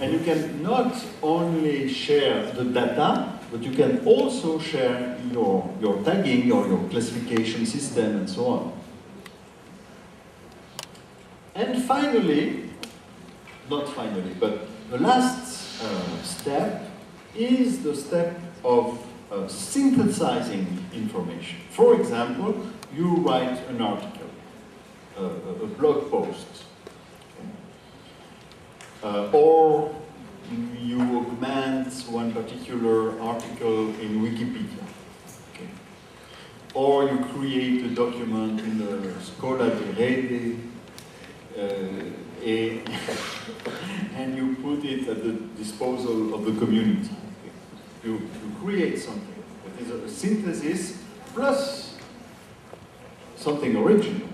And you can not only share the data, but you can also share your tagging or your classification system and so on. And finally, not finally, but the last step is the step of synthesizing information. For example, you write an article, a blog post, or you augment one particular article in Wikipedia, okay. Or you create a document in the Escola de Redes, and you put it at the disposal of the community. Okay. You create something that is a synthesis plus something original.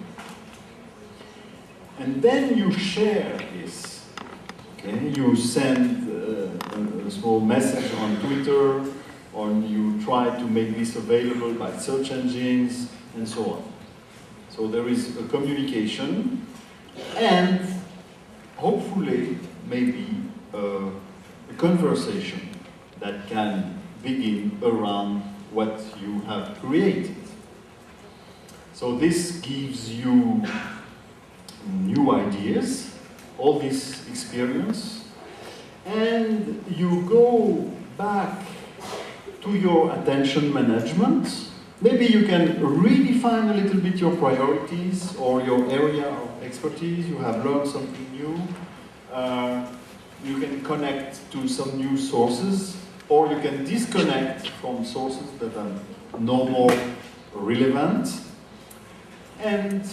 And then you share this. Okay? You send a small message on Twitter, or you try to make this available by search engines, and so on. So there is a communication, and hopefully, maybe a conversation that can begin around what you have created. So this gives you new ideas, all this experience, and you go back to your attention management. Maybe you can redefine a little bit your priorities or your area of expertise. You have learned something new. You can connect to some new sources, or you can disconnect from sources that are no more relevant, and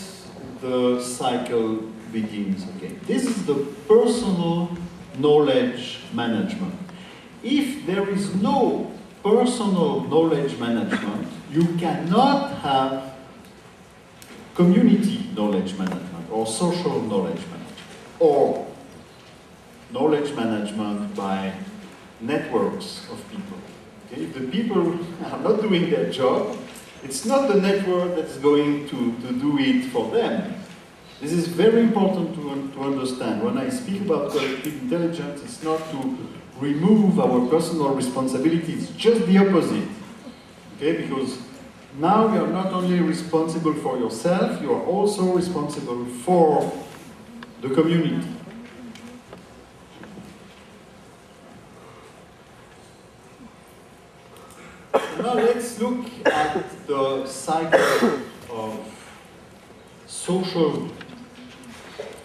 the cycle begins again. This is the personal knowledge management. If there is no personal knowledge management, you cannot have community knowledge management or social knowledge management or knowledge management by networks of people. Okay? If the people are not doing their job, it's not the network that's going to do it for them. This is very important to understand. When I speak about collective intelligence, it's not to remove our personal responsibility, it's just the opposite. Okay? Because now you are not only responsible for yourself, you are also responsible for the community. Now let's look at the cycle of social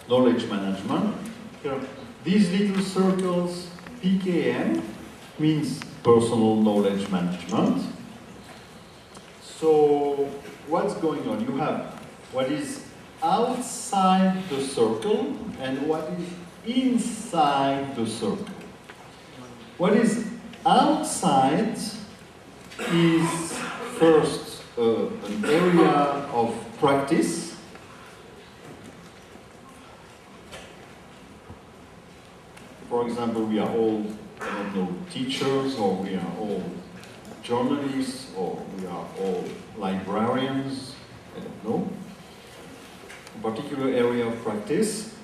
knowledge management. Here, these little circles, PKM, means personal knowledge management. So what's going on? You have what is outside the circle and what is inside the circle. What is outside is first an area of practice. For example, we are all, I don't know, teachers, or we are all journalists, or we are all librarians, I don't know. A particular area of practice.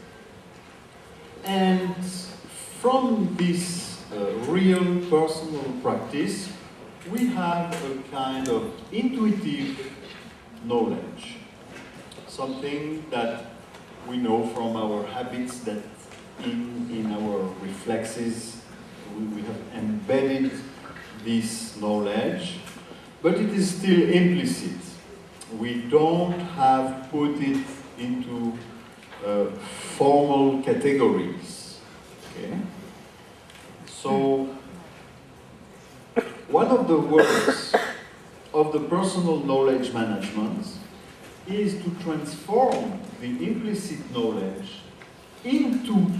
And from this real personal practice, we have a kind of intuitive knowledge, something that we know from our habits, that in our reflexes we have embedded this knowledge, but it is still implicit. We don't have put it into formal categories. Okay? So one of the works of the personal knowledge management is to transform the implicit knowledge into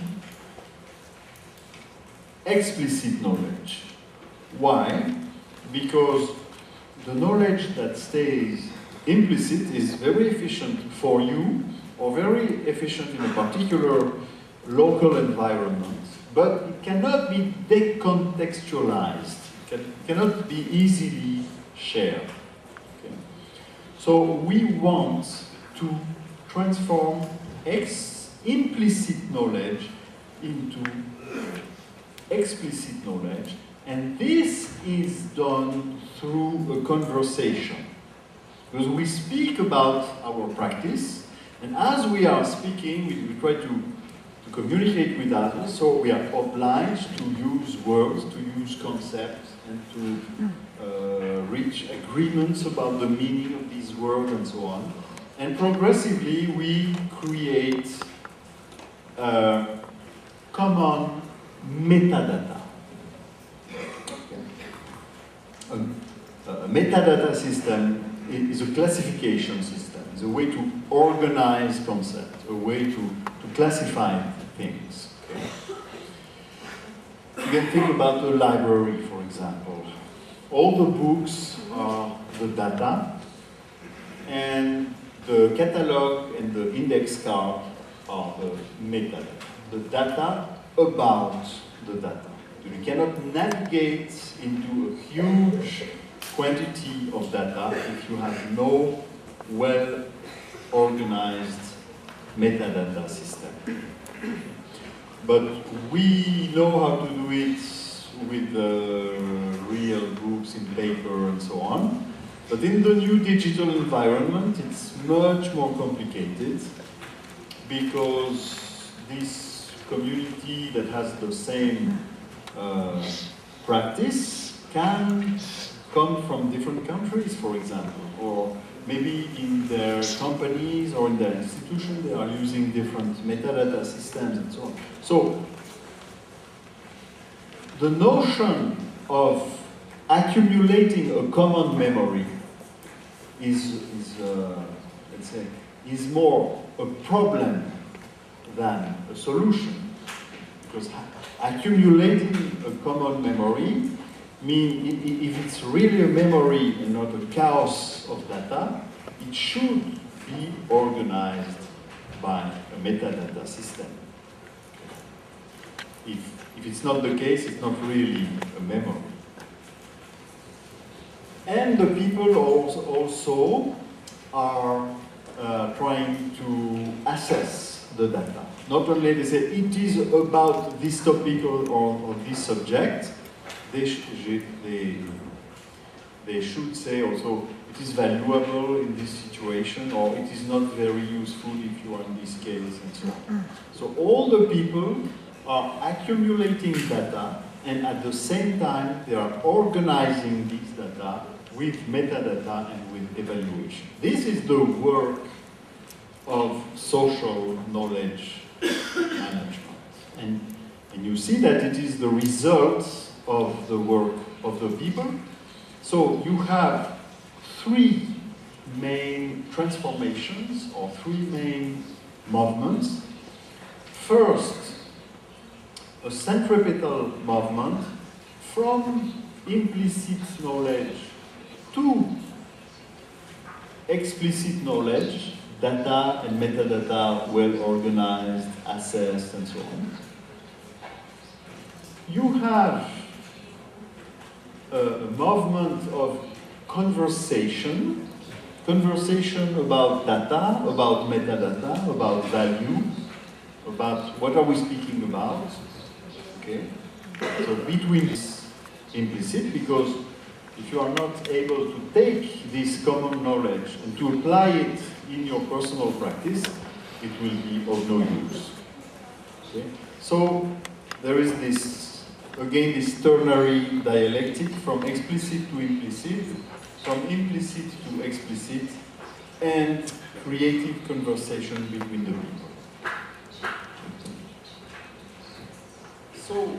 explicit knowledge. Why? Because the knowledge that stays implicit is very efficient for you, or very efficient in a particular local environment, but it cannot be decontextualized. Cannot be easily shared. Okay? So we want to transform implicit knowledge into explicit knowledge, and this is done through a conversation. Because we speak about our practice, and as we are speaking, we try to communicate with others, so we are obliged to use words, to use concepts, and to reach agreements about the meaning of these words and so on. And progressively, we create common metadata. Okay. A metadata system is a classification system. It's a way to organize concepts, a way to classify things. Okay. You can think about a library, for example. All the books are the data, and the catalog and the index card are the metadata. The data about the data. You cannot navigate into a huge quantity of data if you have no well-organized metadata system. But we know how to do it with real books in paper and so on. But in the new digital environment, it's much more complicated because this community that has the same practice can come from different countries, for example, or maybe in their companies or in their institution they are using different metadata systems and so on. So the notion of accumulating a common memory is let's say, is more a problem than a solution, because accumulating a common memory means if it's really a memory and not a chaos of data, it should be organized by a metadata system. If it's not the case, it's not really a memory. And the people also are trying to assess the data. Not only they say it is about this topic or this subject, they should say also it is valuable in this situation, or it is not very useful if you are in this case, and so on. So all the people are accumulating data, and at the same time they are organizing this data with metadata and with evaluation. This is the work of social knowledge management. And you see that it is the result of the work of the people. So you have three main transformations or three main movements. First, a centripetal movement from implicit knowledge to explicit knowledge, data and metadata well organized, assessed, and so on. You have a movement of conversation about data, about metadata, about value, about what are we speaking about, okay? So between this implicit, because if you are not able to take this common knowledge and to apply it in your personal practice, it will be of no use. Okay? So there is this, again, this ternary dialectic from explicit to implicit, from implicit to explicit, and creative conversation between the people. So